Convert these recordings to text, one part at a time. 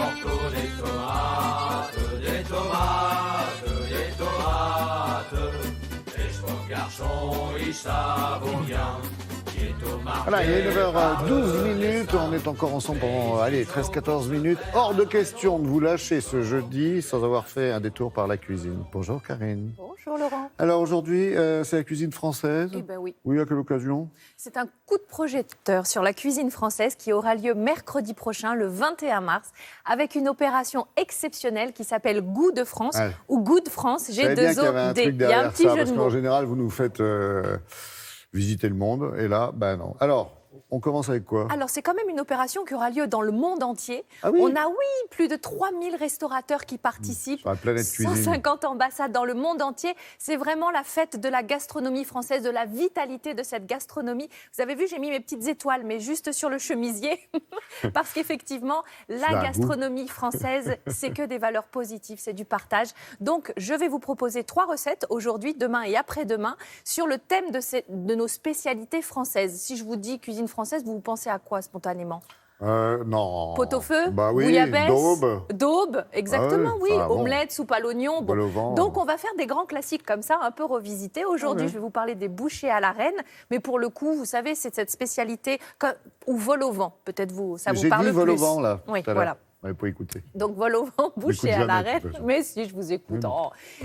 Encore des tomates, des tomates, des tomates. Et mon garçon, il savoure bien. Voilà, il est 9h12, on est encore ensemble pendant 13-14 minutes. Hors de question de vous lâcher ce jeudi sans avoir fait un détour par la cuisine. Bonjour Karine. Bonjour Laurent. Alors aujourd'hui, c'est la cuisine française. Eh ben oui. Oui, à quelle occasion ? C'est un coup de projecteur sur la cuisine française qui aura lieu mercredi prochain, le 21 mars, avec une opération exceptionnelle qui s'appelle Goût de France ou Goût de France, G2OD. Il y a un petit jeu de mots. Parce qu'en général, vous nous faites visiter le monde, et là, non. Alors, on commence avec quoi ? Alors, c'est quand même une opération qui aura lieu dans le monde entier. Ah oui ? On a, plus de 3000 restaurateurs qui participent. Sur la planète cuisine. 150 ambassades dans le monde entier. C'est vraiment la fête de la gastronomie française, de la vitalité de cette gastronomie. Vous avez vu, j'ai mis mes petites étoiles, mais juste sur le chemisier. Parce qu'effectivement, la gastronomie française, c'est que des valeurs positives, c'est du partage. Donc, je vais vous proposer 3 recettes aujourd'hui, demain et après-demain, sur le thème de nos spécialités françaises. Si je vous dis cuisine française, vous pensez à quoi spontanément ? Non. Pot-au-feu, bah oui, bouillabaisse, daube, exactement, oui. Omelette, soupe à l'oignon. Bol au vent. Donc on va faire des grands classiques comme ça, un peu revisités. Aujourd'hui, je vais vous parler des bouchées à la reine, mais pour le coup, vous savez, c'est cette spécialité ou vol au vent. Peut-être ça vous parle plus. J'ai dit vol au vent là. Oui, voilà. On n'avait pas écouté. Donc, vol au vent, bouchée à la reine. Mais si, je vous écoute.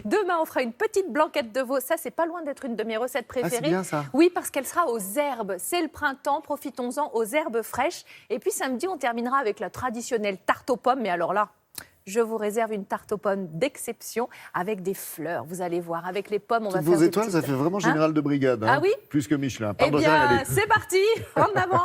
Demain, on fera une petite blanquette de veau. Ça, c'est pas loin d'être une de mes recettes préférées. Ah, c'est bien ça. Oui, parce qu'elle sera aux herbes. C'est le printemps, profitons-en aux herbes fraîches. Et puis, samedi, on terminera avec la traditionnelle tarte aux pommes. Mais alors là, je vous réserve une tarte aux pommes d'exception avec des fleurs. Vous allez voir, avec les pommes, on va faire vos étoiles, ça fait vraiment général de brigade. Ah oui ? Plus que Michelin. Eh bien, c'est parti. En avant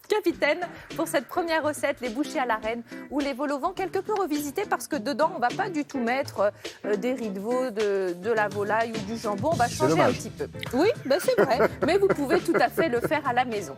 capitaine, pour cette première recette, les bouchées à la reine ou les vols au vent, quelque peu revisités parce que dedans, on ne va pas du tout mettre des riz de veau, de la volaille ou du jambon. On va changer un petit peu. Oui, c'est vrai, mais vous pouvez tout à fait le faire à la maison.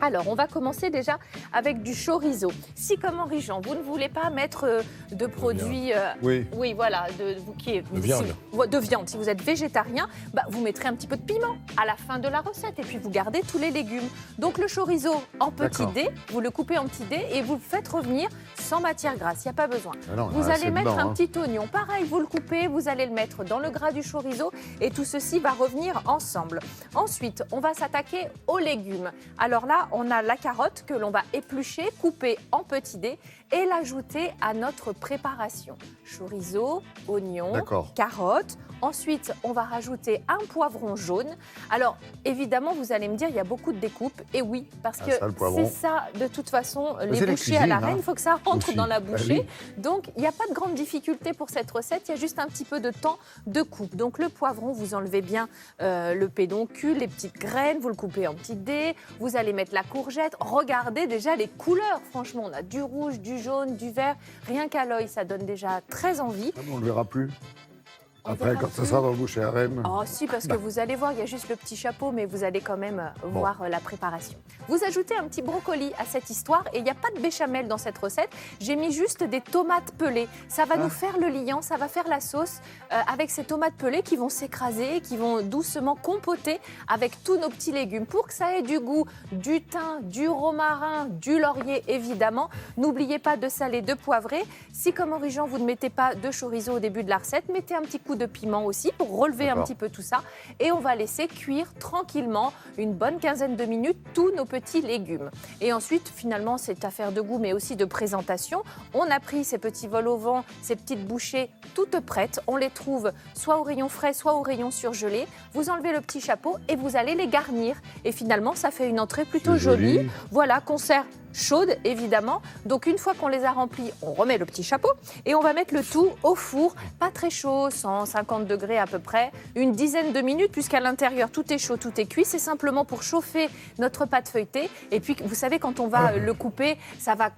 Alors, on va commencer déjà avec du chorizo. Si, comme Henri Jean, vous ne voulez pas mettre de produits... oui, voilà, de viande. Si vous êtes végétarien, vous mettrez un petit peu de piment à la fin de la recette et puis vous gardez tous les légumes. Donc, le chorizo en petits dés, vous le coupez en petits dés et vous le faites revenir sans matière grasse. Il n'y a pas besoin. Vous allez mettre un petit oignon. Pareil, vous le coupez, vous allez le mettre dans le gras du chorizo et tout ceci va revenir ensemble. Ensuite, on va s'attaquer aux légumes. Alors là, on a la carotte que l'on va éplucher, couper en petits dés et l'ajouter à notre préparation. Chorizo, oignon, carotte. Ensuite, on va rajouter un poivron jaune. Alors, évidemment, vous allez me dire, il y a beaucoup de découpes. Et oui, parce que c'est ça, de toute façon, les bouchées à la reine, il faut que ça rentre dans la bouchée. Donc, il n'y a pas de grande difficulté pour cette recette. Il y a juste un petit peu de temps de coupe. Donc, le poivron, vous enlevez bien le pédoncule, les petites graines, vous le coupez en petits dés. Vous allez mettre la courgette. Regardez déjà les couleurs. Franchement, on a du rouge, du jaune, du vert. Rien qu'à l'œil, ça donne déjà très envie. On ne le verra plus. Après, quand ça sera dans le boucher à reine. Oh si, parce que vous allez voir, il y a juste le petit chapeau, mais vous allez quand même voir la préparation. Vous ajoutez un petit brocoli à cette histoire et il n'y a pas de béchamel dans cette recette. J'ai mis juste des tomates pelées. Ça va nous faire le liant, ça va faire la sauce avec ces tomates pelées qui vont s'écraser, qui vont doucement compoter avec tous nos petits légumes. Pour que ça ait du goût, du thym, du romarin, du laurier évidemment. N'oubliez pas de saler, de poivrer. Si comme Henri Jean, vous ne mettez pas de chorizo au début de la recette, mettez un petit coup de piment aussi pour relever un petit peu tout ça. Et on va laisser cuire tranquillement une bonne quinzaine de minutes tous nos petits légumes. Et ensuite, finalement, c'est affaire de goût mais aussi de présentation. On a pris ces petits vols au vent, ces petites bouchées toutes prêtes. On les trouve soit au rayon frais, soit au rayon surgelé. Vous enlevez le petit chapeau et vous allez les garnir. Et finalement, ça fait une entrée plutôt jolie. Voilà, qu'on sert chaude évidemment. Donc une fois qu'on les a remplis, on remet le petit chapeau et on va mettre le tout au four, pas très chaud, 150 degrés à peu près, une dizaine de minutes puisqu'à l'intérieur tout est chaud, tout est cuit. C'est simplement pour chauffer notre pâte feuilletée et puis vous savez quand on va le couper, ça va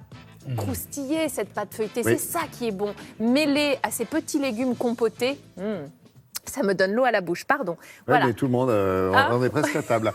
croustiller cette pâte feuilletée, c'est ça qui est bon. Mêlé à ces petits légumes compotés. Ça me donne l'eau à la bouche, pardon. Ouais, Voilà. mais tout le monde, on est presque à table.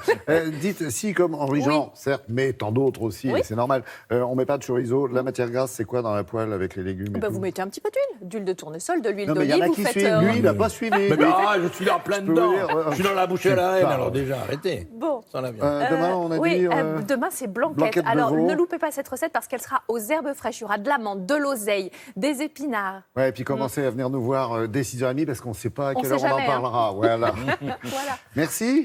Dites, si comme Henri Jean, certes, mais tant d'autres aussi, Oui. c'est normal, on met pas de chorizo, la matière grasse, c'est quoi dans la poêle avec les légumes et tout Vous mettez un petit peu d'huile de tournesol, de l'huile Non, mais il y d'olive. en a Vous qui faites, suivent. Lui, il n'a pas suivi. Mais Lui, je suis là en plein peux vous dedans. dire, Je suis dans la bouchée à la reine, alors déjà, arrêtez. Bon. Sans la viande. demain, on a oui, dit. demain c'est blanquette. blanquette de Alors veau. ne loupez pas cette recette parce qu'elle sera aux herbes fraîches. Il y aura de l'amande, de l'oseille, des épinards. Ouais, et puis commencez à venir nous voir dès 6h30 parce qu'on ne sait pas à On quelle sait heure on en jamais, hein. parlera. Voilà. Voilà. Merci.